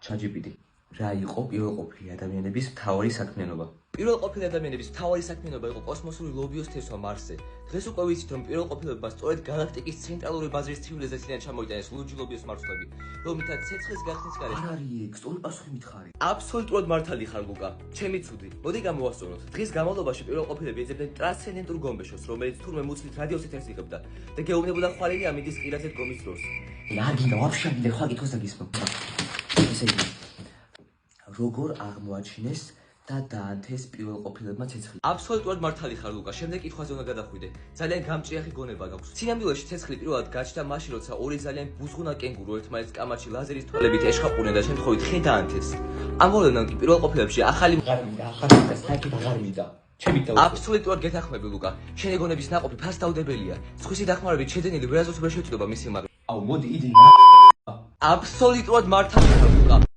ChatGPT. რა იყო პირველყოფილი ადამიანების მთავარი საქმიანობა? პირველყოფილი ადამიანების მთავარი საქმიანობა იყო კოსმოსური ლობიოს თესვა მარსზე. დღეს უკვე ვიცით, რომ პირველყოფილებმა სწორედ galaktikis ცენტრალური ბაზრის ცივილიზაციიდან ჩამოიტანეს ლურჯი ლობიოს მარცვლები, რომლითაც ცეცხლის გახსნის გარეშე. არ არის, სწორი პასუხი მითხარი. აბსოლუტურად მართალი ხარ ლუკა. ჩემი ცუდი. მოდი გამოვასწოროთ. დღის განმავლობაში პირველყოფილები ეძებდნენ ტრანსცენდენტურ გომბეშოს, რომელიც თურმე მუცლით რადიოს ეთერს იღებდა და გეუბნებოდა ხვალინი ამინდის ყირაზე დგომის დროს. რა გინდა, ვაფშე გინდა, ხვა კითხოს დაგისმო. ესე იგი, როგორ აღმოაჩინეს და დაანთეს პირველყოფილებმა ცეცხლი? აბსოლუტურად მართალი ხარ ლუკა. შემდეგ კითხვაზე უნდა გადახვიდე. ძალიან გამჭრიახი გონება გაქვს. სინამდვილეში ცეცხლი პირველად გაჩნდა მაშინ, როცა ორი ძალიან ბუზღუნა კენგურო ერთმანეთს კამათში ლაზერის თვალებით ეშხაყურნენ და შემთხვევით ხე დაანთეს. ამ მოვლენამ კი პირველყოფილებში ახალი ახალი საერთოდ აღარ მინდა. ჩემით დავუწყო. აბსოლუტურად გეთანხმები ლუკა. შენი გონების ნაყოფი ფასდაუდებელია. სხვისი დახმარებით შეძენილი ვერასდროს ვერ შეჭდება მისი მაგ. აუ, მოდი იდი. აბსოლუტურად მართალი ხარ ლუკა.